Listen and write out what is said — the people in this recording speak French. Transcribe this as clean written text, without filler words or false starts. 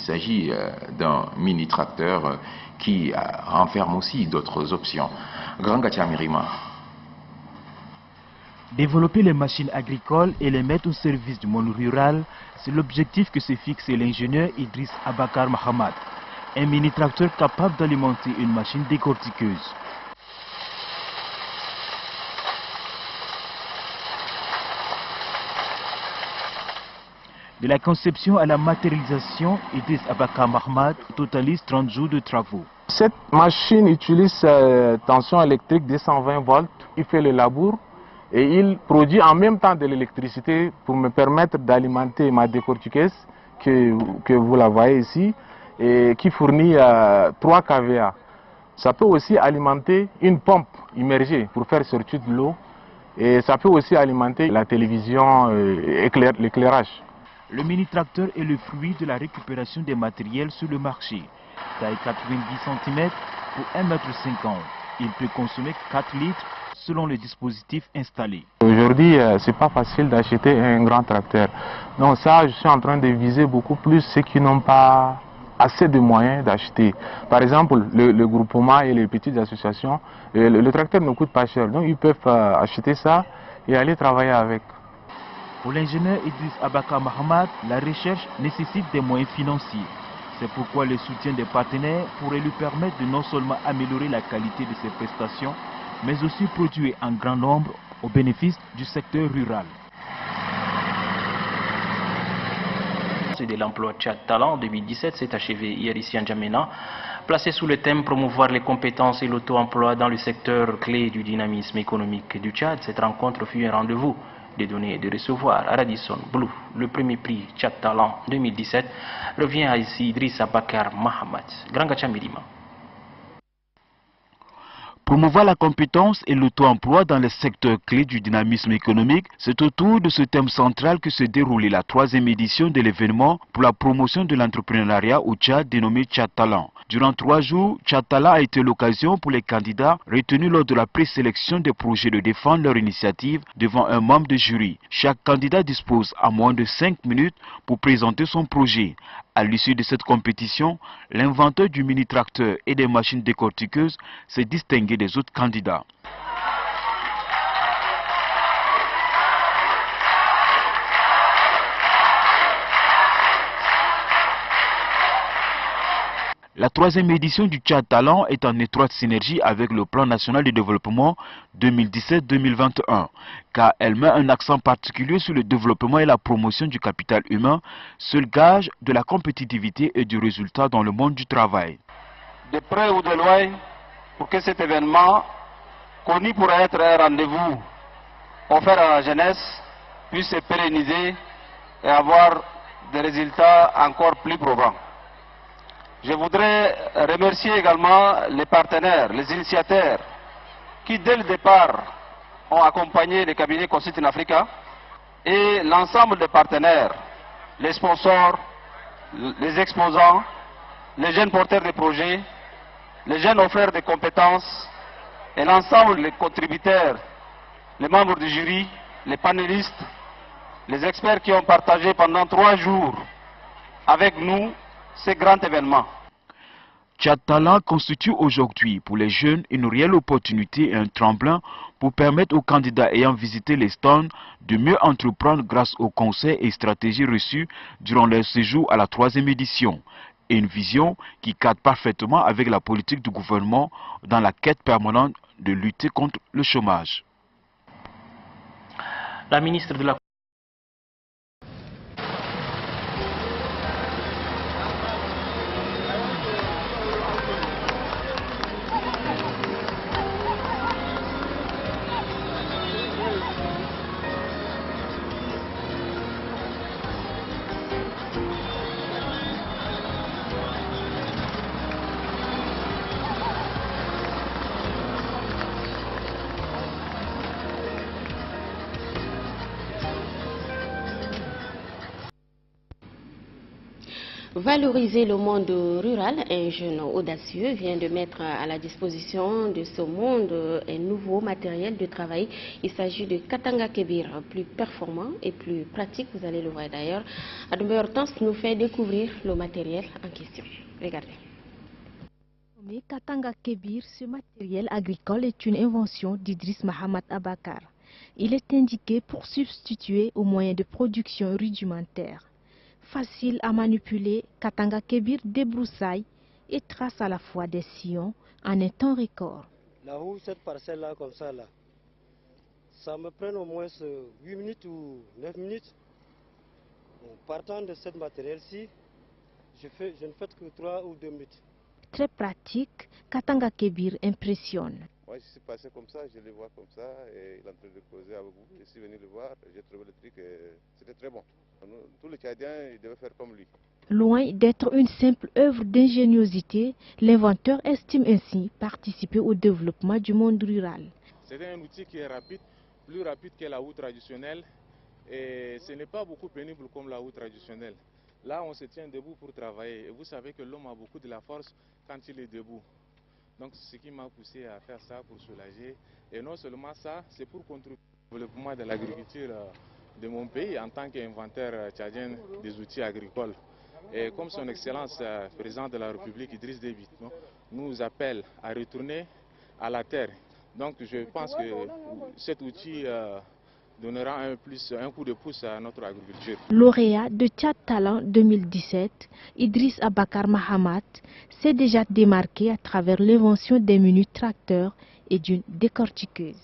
s'agit d'un mini-tracteur qui renferme aussi d'autres options. Grand Gatchamirima. Développer les machines agricoles et les mettre au service du monde rural, c'est l'objectif que se fixe l'ingénieur Idriss Abakar Mahamad. Un mini-tracteur capable d'alimenter une machine décortiqueuse. De la conception à la matérialisation, Idriss Abakar Mahamad totalise 30 jours de travaux. Cette machine utilise tension électrique 220 volts, il fait le labour et il produit en même temps de l'électricité pour me permettre d'alimenter ma décortiqueuse que vous la voyez ici et qui fournit 3 kVA. Ça peut aussi alimenter une pompe immergée pour faire sortir de l'eau et ça peut aussi alimenter la télévision, l'éclairage. Le mini-tracteur est le fruit de la récupération des matériels sur le marché. Taille 90 cm pour 1,50 m. Il peut consommer 4 litres selon le dispositif installé. Aujourd'hui, c'est pas facile d'acheter un grand tracteur. Donc ça, je suis en train de viser beaucoup plus ceux qui n'ont pas assez de moyens d'acheter. Par exemple, le groupement et les petites associations, le tracteur ne coûte pas cher. Donc ils peuvent acheter ça et aller travailler avec. Pour l'ingénieur Idriss Abakar Mahamad, la recherche nécessite des moyens financiers. C'est pourquoi le soutien des partenaires pourrait lui permettre de non seulement améliorer la qualité de ses prestations, mais aussi produire en grand nombre au bénéfice du secteur rural. De l'emploi Tchad Talent 2017 s'est achevé hier ici à N'Djamena, placé sous le thème promouvoir les compétences et l'auto-emploi dans le secteur clé du dynamisme économique du Tchad. Cette rencontre fut un rendez-vous de donner et de recevoir à Radisson Blu. Le premier prix Tchad Talent 2017 revient à ici Idriss Abakar Mahamad. Grand Gatchamirima. Promouvoir la compétence et l'auto-emploi dans les secteurs clés du dynamisme économique, c'est autour de ce thème central que se déroulait la 3e édition de l'événement pour la promotion de l'entrepreneuriat au Tchad dénommé Tchad Talent. Durant 3 jours, Tchad Talent a été l'occasion pour les candidats retenus lors de la présélection des projets de défendre leur initiative devant un membre de jury. Chaque candidat dispose à moins de 5 minutes pour présenter son projet. À l'issue de cette compétition, l'inventeur du mini-tracteur et des machines décortiqueuses s'est distingué des autres candidats. La 3e édition du Tchad Talent est en étroite synergie avec le Plan national de développement 2017-2021, car elle met un accent particulier sur le développement et la promotion du capital humain, seul gage de la compétitivité et du résultat dans le monde du travail. De près ou de loin, pour que cet événement, connu pour être un rendez-vous offert à la jeunesse, puisse se pérenniser et avoir des résultats encore plus probants. Je voudrais remercier également les partenaires, les initiateurs, qui dès le départ ont accompagné le cabinet Consult in Africa et l'ensemble des partenaires, les sponsors, les exposants, les jeunes porteurs de projets, les jeunes offreurs de compétences et l'ensemble des contributeurs, les membres du jury, les panélistes, les experts qui ont partagé pendant 3 jours avec nous ce grand événement. Tchad Talent constitue aujourd'hui pour les jeunes une réelle opportunité et un tremplin pour permettre aux candidats ayant visité les stands de mieux entreprendre grâce aux conseils et stratégies reçus durant leur séjour à la 3e édition. Et une vision qui cadre parfaitement avec la politique du gouvernement dans la quête permanente de lutter contre le chômage. La ministre de la Valoriser le monde rural, un jeune audacieux vient de mettre à la disposition de ce monde un nouveau matériel de travail. Il s'agit de Katanga Kebir, plus performant et plus pratique, vous allez le voir d'ailleurs. Adoumé Hortense nous fait découvrir le matériel en question. Regardez. Katanga Kebir, ce matériel agricole est une invention d'Idriss Mahamad Abakar. Il est indiqué pour substituer aux moyens de production rudimentaires. Facile à manipuler, Katanga Kebir débroussaille et trace à la fois des sillons en un temps record. Là où cette parcelle-là, comme ça, là, ça me prend au moins 8 minutes ou 9 minutes. En partant de ce matériel-ci, je ne fais que 3 ou 2 minutes. Très pratique, Katanga Kebir impressionne. Moi, je suis passé comme ça, je le vois comme ça, et il est en train de causer avec vous. Je suis venu le voir, j'ai trouvé le truc, c'était très bon. Tous les Tchadiens, ils devaient faire comme lui. Loin d'être une simple œuvre d'ingéniosité, l'inventeur estime ainsi participer au développement du monde rural. C'est un outil qui est rapide, plus rapide que la houe traditionnelle, et ce n'est pas beaucoup pénible comme la houe traditionnelle. Là, on se tient debout pour travailler, et vous savez que l'homme a beaucoup de la force quand il est debout. Donc, c'est ce qui m'a poussé à faire ça pour soulager. Et non seulement ça, c'est pour contribuer au développement de l'agriculture de mon pays en tant qu'inventeur tchadien des outils agricoles. Et comme son Excellence président de la République, Idriss Déby, nous appelle à retourner à la terre. Donc, je pense que cet outil donnera un coup de pouce à notre agriculture. Lauréat de Tchad Talent 2017, Idriss Abakar Mahamad s'est déjà démarqué à travers l'invention des mini-tracteurs et d'une décortiqueuse.